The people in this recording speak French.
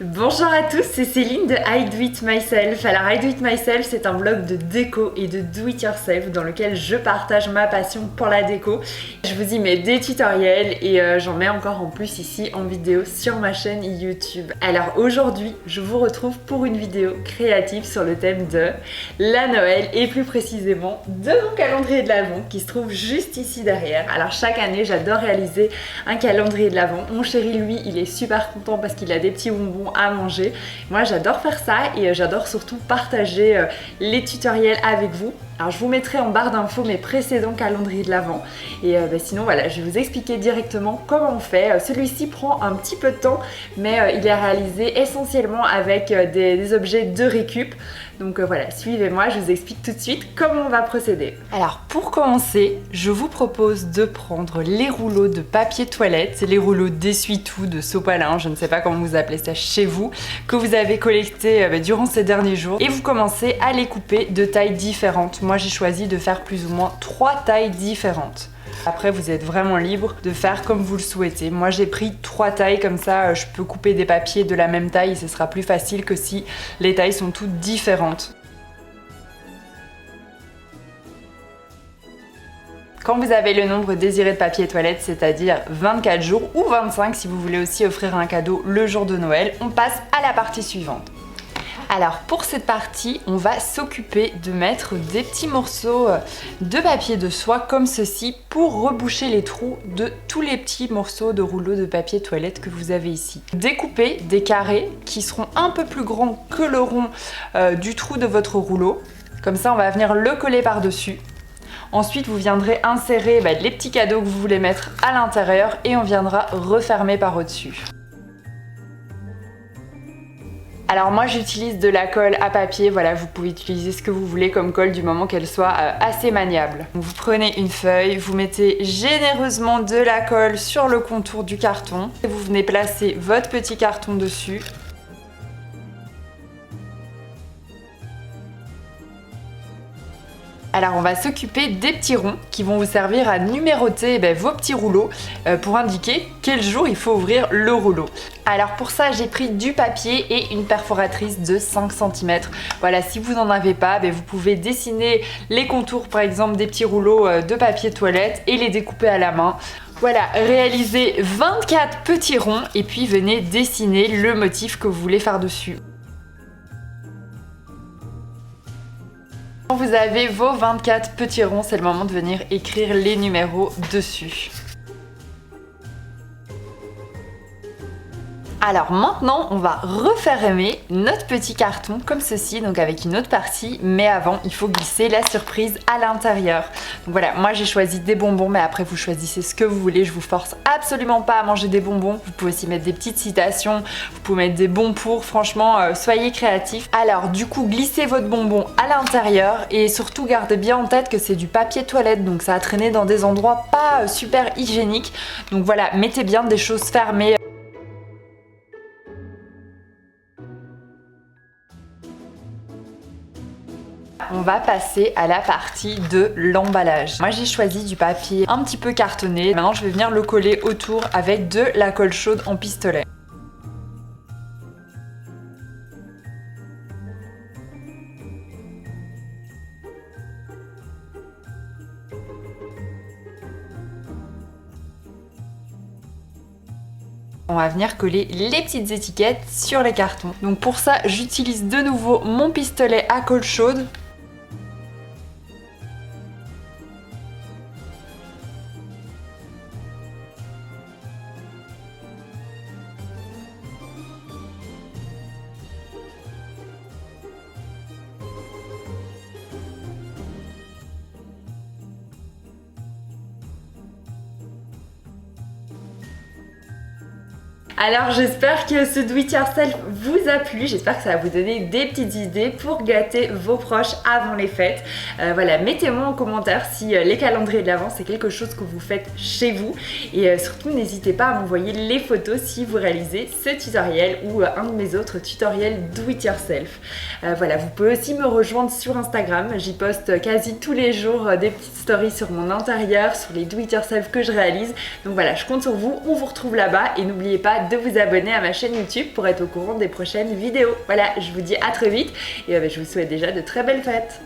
Bonjour à tous, c'est Céline de I Do It Myself. Alors I Do It Myself, c'est un blog de déco et de do it yourself dans lequel je partage ma passion pour la déco. Je vous y mets des tutoriels et j'en mets encore en plus ici en vidéo sur ma chaîne YouTube. Alors aujourd'hui, je vous retrouve pour une vidéo créative sur le thème de la Noël et plus précisément de mon calendrier de l'Avent qui se trouve juste ici derrière. Alors chaque année, j'adore réaliser un calendrier de l'Avent. Mon chéri, lui, il est super content parce qu'il a des petits bonbons à manger. Moi j'adore faire ça et j'adore surtout partager les tutoriels avec vous. Alors je vous mettrai en barre d'infos mes précédents calendriers de l'Avent et sinon voilà, je vais vous expliquer directement comment on fait. Celui-ci prend un petit peu de temps mais il est réalisé essentiellement avec des objets de récup. Donc voilà, suivez-moi, je vous explique tout de suite comment on va procéder. Alors pour commencer, je vous propose de prendre les rouleaux de papier toilette, les rouleaux d'essuie-tout, de sopalin, je ne sais pas comment vous appelez ça chez vous, que vous avez collecté durant ces derniers jours et vous commencez à les couper de tailles différentes. Moi j'ai choisi de faire plus ou moins 3 tailles différentes. Après vous êtes vraiment libre de faire comme vous le souhaitez. Moi j'ai pris 3 tailles comme ça, je peux couper des papiers de la même taille et ce sera plus facile que si les tailles sont toutes différentes. Quand vous avez le nombre désiré de papier toilette, c'est-à-dire 24 jours ou 25 si vous voulez aussi offrir un cadeau le jour de Noël, on passe à la partie suivante. Alors pour cette partie, on va s'occuper de mettre des petits morceaux de papier de soie comme ceci pour reboucher les trous de tous les petits morceaux de rouleau de papier toilette que vous avez ici. Découpez des carrés qui seront un peu plus grands que le rond du trou de votre rouleau. Comme ça, on va venir le coller par-dessus. Ensuite, vous viendrez insérer les petits cadeaux que vous voulez mettre à l'intérieur et on viendra refermer par au-dessus. Alors moi j'utilise de la colle à papier, voilà, vous pouvez utiliser ce que vous voulez comme colle du moment qu'elle soit assez maniable. Donc vous prenez une feuille, vous mettez généreusement de la colle sur le contour du carton et vous venez placer votre petit carton dessus. Alors on va s'occuper des petits ronds qui vont vous servir à numéroter vos petits rouleaux pour indiquer quel jour il faut ouvrir le rouleau. Alors pour ça j'ai pris du papier et une perforatrice de 5 cm. Voilà, si vous n'en avez pas, vous pouvez dessiner les contours par exemple des petits rouleaux de papier toilette et les découper à la main. Voilà, réalisez 24 petits ronds et puis venez dessiner le motif que vous voulez faire dessus. Quand vous avez vos 24 petits ronds, c'est le moment de venir écrire les numéros dessus. Alors maintenant, on va refermer notre petit carton comme ceci, donc avec une autre partie, mais avant, il faut glisser la surprise à l'intérieur. Donc voilà, moi j'ai choisi des bonbons, mais après vous choisissez ce que vous voulez, je vous force absolument pas à manger des bonbons. Vous pouvez aussi mettre des petites citations, vous pouvez mettre des bons pour, franchement, soyez créatifs. Alors du coup, glissez votre bonbon à l'intérieur et surtout gardez bien en tête que c'est du papier toilette, donc ça a traîné dans des endroits pas super hygiéniques. Donc voilà, mettez bien des choses fermées. On va passer à la partie de l'emballage. Moi j'ai choisi du papier un petit peu cartonné. Maintenant je vais venir le coller autour avec de la colle chaude en pistolet. On va venir coller les petites étiquettes sur les cartons. Donc pour ça j'utilise de nouveau mon pistolet à colle chaude. Alors j'espère que ce do it yourself vous a plu, j'espère que ça va vous donner des petites idées pour gâter vos proches avant les fêtes. Voilà, mettez-moi en commentaire si les calendriers de l'Avent c'est quelque chose que vous faites chez vous et surtout n'hésitez pas à m'envoyer les photos si vous réalisez ce tutoriel ou un de mes autres tutoriels do it yourself. Voilà, vous pouvez aussi me rejoindre sur Instagram, j'y poste quasi tous les jours des petites stories sur mon intérieur, sur les do it yourself que je réalise. Donc voilà, je compte sur vous, on vous retrouve là-bas et n'oubliez pas de de vous abonner à ma chaîne YouTube pour être au courant des prochaines vidéos. Voilà, je vous dis à très vite et je vous souhaite déjà de très belles fêtes.